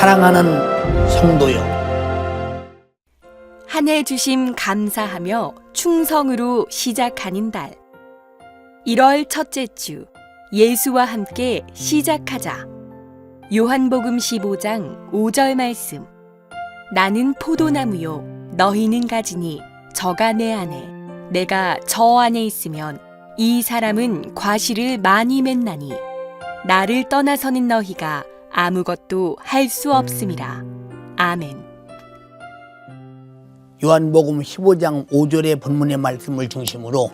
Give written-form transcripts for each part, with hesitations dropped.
사랑하는 성도여, 한 해 주심 감사하며 충성으로 시작하는 달 1월 첫째 주 예수와 함께 시작하자. 요한복음 15장 5절 말씀. 나는 포도나무요 너희는 가지니 저가 내 안에 내가 저 안에 있으면 이 사람은 과실을 많이 맺나니 나를 떠나서는 너희가 아무것도 할 수 없음이라. 아멘. 요한복음 15장 5절의 본문의 말씀을 중심으로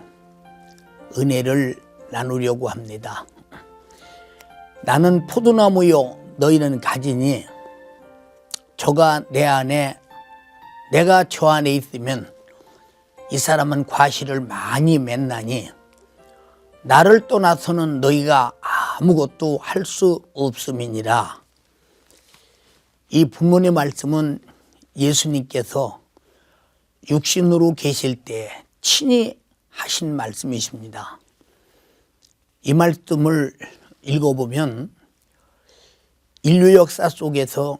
은혜를 나누려고 합니다. 나는 포도나무요 너희는 가지니 저가 내 안에 내가 저 안에 있으면 이 사람은 과실을 많이 맺나니 나를 떠나서는 너희가 아무것도 할 수 없음이니라. 이 본문의 말씀은 예수님께서 육신으로 계실 때 친히 하신 말씀이십니다. 이 말씀을 읽어보면 인류 역사 속에서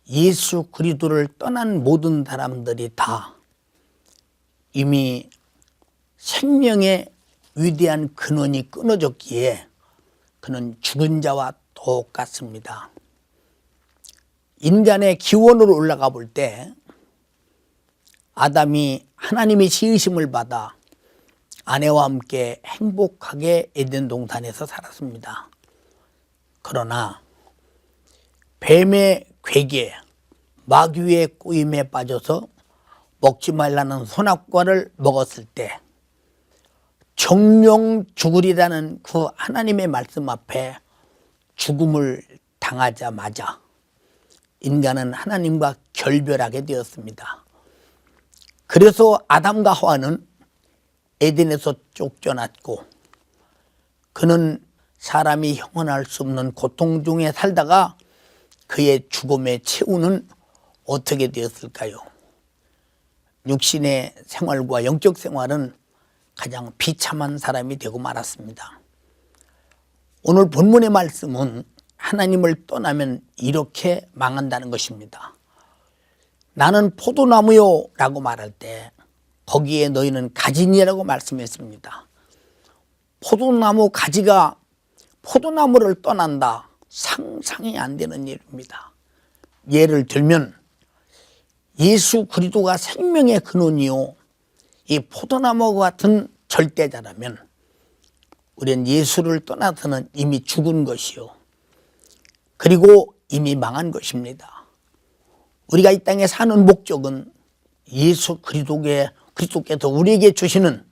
예수 그리스도를 떠난 모든 사람들이 다 이미 생명의 위대한 근원이 끊어졌기에 그는 죽은 자와 똑같습니다. 인간의 기원으로 올라가 볼 때 아담이 하나님의 지으심을 받아 아내와 함께 행복하게 에덴 동산에서 살았습니다. 그러나 뱀의 괴계, 마귀의 꼬임에 빠져서 먹지 말라는 선악과를 먹었을 때 정령 죽으리라는 그 하나님의 말씀 앞에 죽음을 당하자마자 인간은 하나님과 결별하게 되었습니다. 그래서 아담과 하와는 에덴에서 쫓겨났고 그는 사람이 형언할 수 없는 고통 중에 살다가 그의 죽음의 최후는 어떻게 되었을까요? 육신의 생활과 영적 생활은 가장 비참한 사람이 되고 말았습니다. 오늘 본문의 말씀은 하나님을 떠나면 이렇게 망한다는 것입니다. 나는 포도나무요 라고 말할 때 거기에 너희는 가지니라고 말씀했습니다. 포도나무 가지가 포도나무를 떠난다, 상상이 안 되는 일입니다. 예를 들면 예수 그리스도가 생명의 근원이요 이 포도나무와 같은 절대자라면 우리는 예수를 떠나서는 이미 죽은 것이요 그리고 이미 망한 것입니다. 우리가 이 땅에 사는 목적은 예수 그리스도께서 우리에게 주시는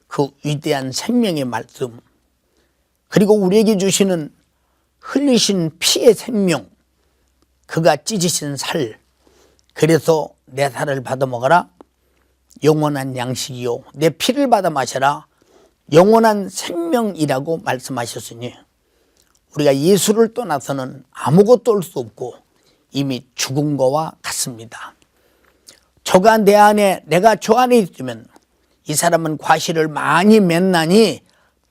그 위대한 생명의 말씀, 그리고 우리에게 주시는 흘리신 피의 생명, 그가 찢으신 살, 그래서 내 살을 받아 먹어라 영원한 양식이요 내 피를 받아 마셔라 영원한 생명이라고 말씀하셨으니 우리가 예수를 떠나서는 아무것도 할 수 없고 이미 죽은 거와 같습니다. 저가 내 안에 내가 저 안에 있으면 이 사람은 과실을 많이 맺나니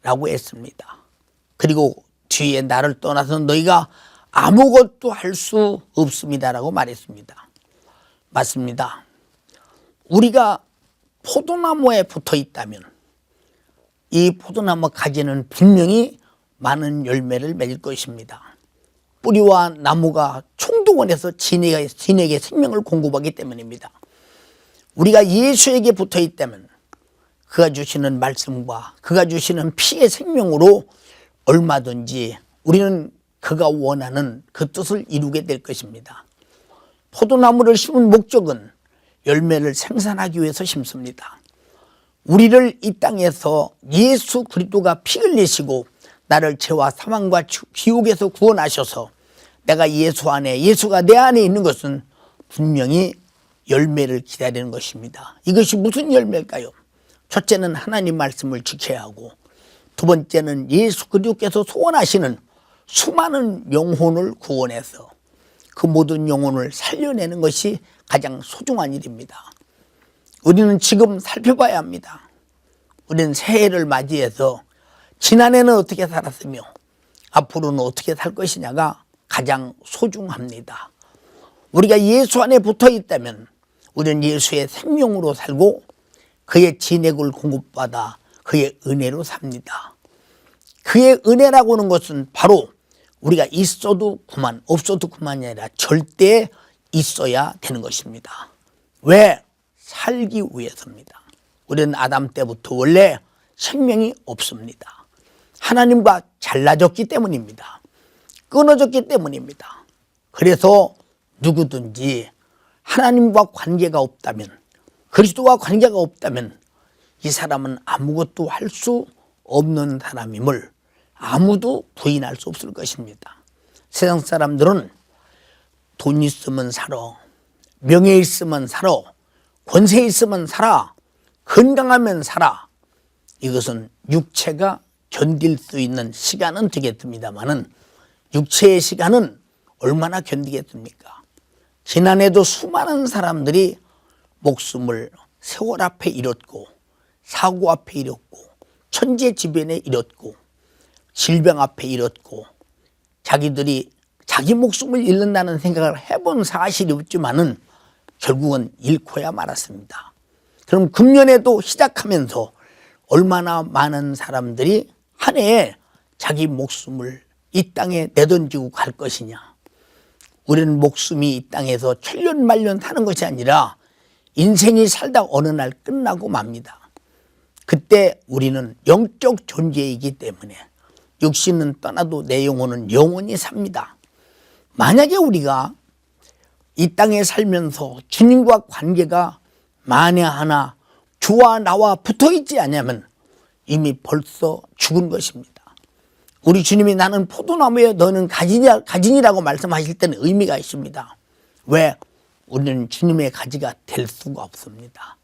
라고 했습니다. 그리고 뒤에 나를 떠나서 너희가 아무것도 할 수 없습니다 라고 말했습니다. 맞습니다. 우리가 포도나무에 붙어 있다면 이 포도나무 가지는 분명히 많은 열매를 맺을 것입니다. 뿌리와 나무가 총동원해서 진에게 생명을 공급하기 때문입니다. 우리가 예수에게 붙어 있다면 그가 주시는 말씀과 그가 주시는 피의 생명으로 얼마든지 우리는 그가 원하는 그 뜻을 이루게 될 것입니다. 포도나무를 심은 목적은 열매를 생산하기 위해서 심습니다. 우리를 이 땅에서 예수 그리스도가 피 흘리시고 나를 죄와 사망과 지옥에서 구원하셔서 내가 예수 안에 예수가 내 안에 있는 것은 분명히 열매를 기다리는 것입니다. 이것이 무슨 열매일까요? 첫째는 하나님 말씀을 지켜야 하고 두 번째는 예수 그리스도께서 소원하시는 수많은 영혼을 구원해서 그 모든 영혼을 살려내는 것이 가장 소중한 일입니다. 우리는 지금 살펴봐야 합니다. 우리는 새해를 맞이해서 지난해는 어떻게 살았으며 앞으로는 어떻게 살 것이냐가 가장 소중합니다. 우리가 예수 안에 붙어 있다면 우리는 예수의 생명으로 살고 그의 진액을 공급받아 그의 은혜로 삽니다. 그의 은혜라고 하는 것은 바로 우리가 있어도 그만 없어도 그만이 아니라 절대 있어야 되는 것입니다. 왜? 살기 위해서입니다. 우리는 아담 때부터 원래 생명이 없습니다. 하나님과 잘라졌기 때문입니다. 끊어졌기 때문입니다. 그래서 누구든지 하나님과 관계가 없다면, 그리스도와 관계가 없다면 이 사람은 아무것도 할 수 없는 사람임을 아무도 부인할 수 없을 것입니다. 세상 사람들은 돈 있으면 살아, 명예 있으면 살아, 권세 있으면 살아, 건강하면 살아. 이것은 육체가 견딜 수 있는 시간은 되겠습니다마는 육체의 시간은 얼마나 견디겠습니까? 지난해도 수많은 사람들이 목숨을 세월 앞에 잃었고, 사고 앞에 잃었고, 천재지변에 잃었고, 질병 앞에 잃었고, 자기들이 자기 목숨을 잃는다는 생각을 해본 사실이 없지만은 결국은 잃고야 말았습니다. 그럼 금년에도 시작하면서 얼마나 많은 사람들이 한 해에 자기 목숨을 이 땅에 내던지고 갈 것이냐. 우리는 목숨이 이 땅에서 천년만년 사는 것이 아니라 인생이 살다 어느 날 끝나고 맙니다. 그때 우리는 영적 존재이기 때문에 육신은 떠나도 내 영혼은 영원히 삽니다. 만약에 우리가 이 땅에 살면서 주님과 관계가 만에 하나 주와 나와 붙어있지 않으면 이미 벌써 죽은 것입니다. 우리 주님이 나는 포도나무에 너는 가지니라고 말씀하실 때는 의미가 있습니다. 왜? 우리는 주님의 가지가 될 수가 없습니다.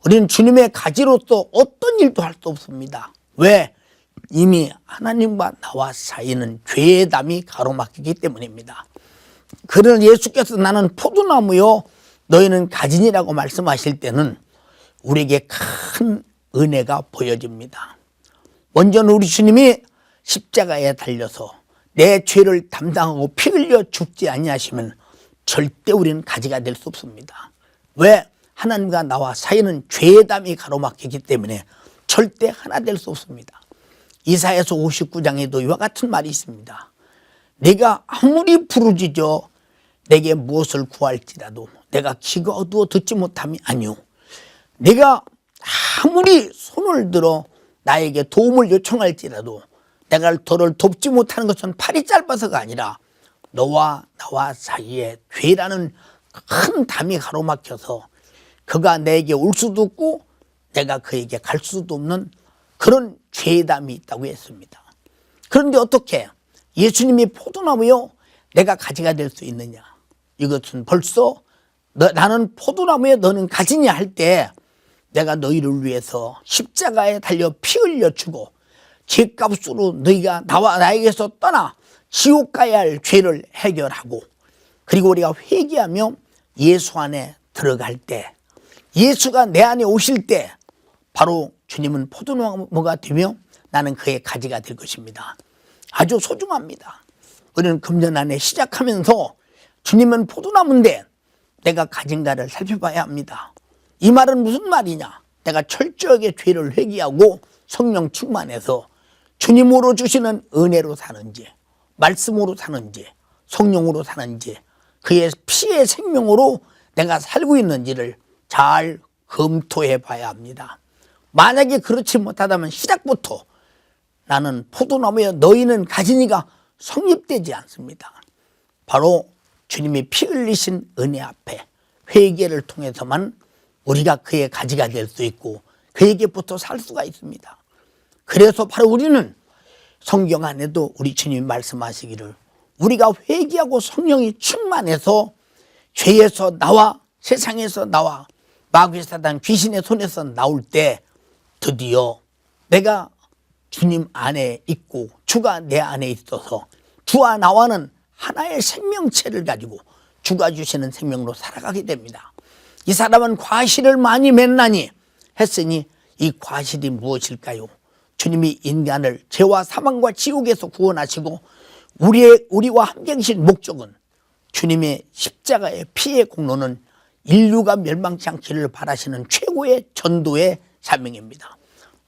우리는 주님의 가지로서 어떤 일도 할 수 없습니다. 왜? 이미 하나님과 나와 사이는 죄의 담이 가로막히기 때문입니다. 그러나 예수께서 나는 포도나무요 너희는 가지니라고 말씀하실 때는 우리에게 큰 은혜가 보여집니다. 먼저는 우리 주님이 십자가에 달려서 내 죄를 담당하고 피 흘려 죽지 아니하시면 절대 우리는 가지가 될 수 없습니다. 왜? 하나님과 나와 사이는 죄의 담이 가로막히기 때문에 절대 하나 될 수 없습니다. 이사야서 59장에도 이와 같은 말이 있습니다. 내가 아무리 부르짖어 내게 무엇을 구할지라도 내가 귀가 어두워 듣지 못함이 아니오. 내가 아무리 손을 들어 나에게 도움을 요청할지라도 내가 너를 돕지 못하는 것은 팔이 짧아서가 아니라 너와 나와 사이에 죄라는 큰 담이 가로막혀서 그가 내게 올 수도 없고 내가 그에게 갈 수도 없는 그런 죄의 담이 있다고 했습니다. 그런데 어떻게 예수님이 포도나무요 내가 가지가 될 수 있느냐. 이것은 벌써 나는 포도나무에 너는 가지냐 할 때 내가 너희를 위해서 십자가에 달려 피 흘려 주고 죄값으로 너희가 나에게서 떠나 지옥 가야 할 죄를 해결하고 그리고 우리가 회개하며 예수 안에 들어갈 때 예수가 내 안에 오실 때 바로 주님은 포도나무가 되며 나는 그의 가지가 될 것입니다. 아주 소중합니다. 우리는 금년 안에 시작하면서 주님은 포도나무인데 내가 가진가를 살펴봐야 합니다. 이 말은 무슨 말이냐? 내가 철저하게 죄를 회개하고 성령 충만해서 주님으로 주시는 은혜로 사는지 말씀으로 사는지 성령으로 사는지 그의 피의 생명으로 내가 살고 있는지를 잘 검토해 봐야 합니다. 만약에 그렇지 못하다면 시작부터 나는 포도나무에 너희는 가지니가 성립되지 않습니다. 바로 주님이 피 흘리신 은혜 앞에 회개를 통해서만 우리가 그의 가지가 될 수 있고 그에게부터 살 수가 있습니다. 그래서 바로 우리는 성경 안에도 우리 주님이 말씀하시기를 우리가 회개하고 성령이 충만해서 죄에서 나와 세상에서 나와 마귀 사단 귀신의 손에서 나올 때 드디어 내가 주님 안에 있고 주가 내 안에 있어서 주와 나와는 하나의 생명체를 가지고 주가 주시는 생명으로 살아가게 됩니다. 이 사람은 과실을 많이 맺나니 했으니 이 과실이 무엇일까요? 주님이 인간을 죄와 사망과 지옥에서 구원하시고 우리와 함께 계신 목적은 주님의 십자가의 피의 공로는 인류가 멸망치 않기를 바라시는 최고의 전도의 사명입니다.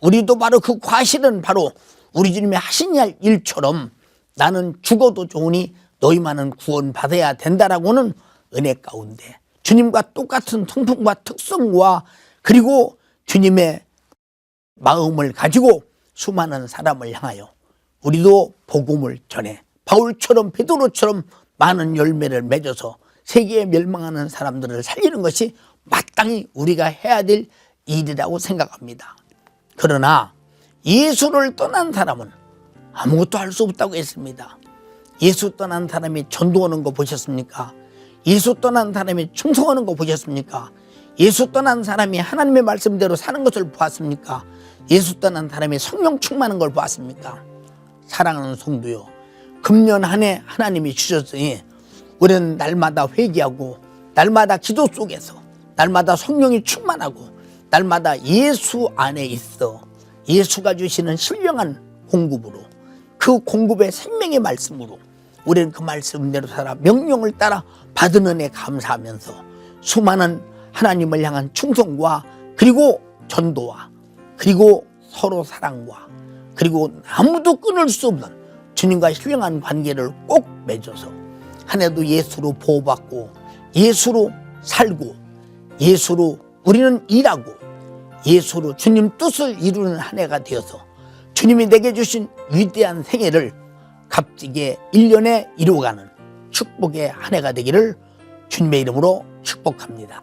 우리도 바로 그 과실은 바로 우리 주님의 하신 일처럼 나는 죽어도 좋으니 너희만은 구원받아야 된다라고는 은혜 가운데 주님과 똑같은 성품과 특성과 그리고 주님의 마음을 가지고 수많은 사람을 향하여 우리도 복음을 전해 바울처럼 베드로처럼 많은 열매를 맺어서 세계에 멸망하는 사람들을 살리는 것이 마땅히 우리가 해야 될 일이라고 생각합니다. 그러나 예수를 떠난 사람은 아무것도 할 수 없다고 했습니다. 예수 떠난 사람이 전도하는 거 보셨습니까? 예수 떠난 사람이 충성하는 거 보셨습니까? 예수 떠난 사람이 하나님의 말씀대로 사는 것을 보았습니까? 예수 떠난 사람이 성령 충만한 걸 보았습니까? 사랑하는 성도요, 금년 한 해 하나님이 주셨으니 우리는 날마다 회개하고 날마다 기도 속에서 날마다 성령이 충만하고 날마다 예수 안에 있어 예수가 주시는 신령한 공급으로 그 공급의 생명의 말씀으로 우리는 그 말씀대로 살아 명령을 따라 받은 은혜 감사하면서 수많은 하나님을 향한 충성과 그리고 전도와 그리고 서로 사랑과 그리고 아무도 끊을 수 없는 주님과 신령한 관계를 꼭 맺어서 한 해도 예수로 보호받고 예수로 살고 예수로 우리는 일하고 예수로 주님 뜻을 이루는 한 해가 되어서 주님이 내게 주신 위대한 생애를 값지게 1년에 이루어가는 축복의 한 해가 되기를 주님의 이름으로 축복합니다.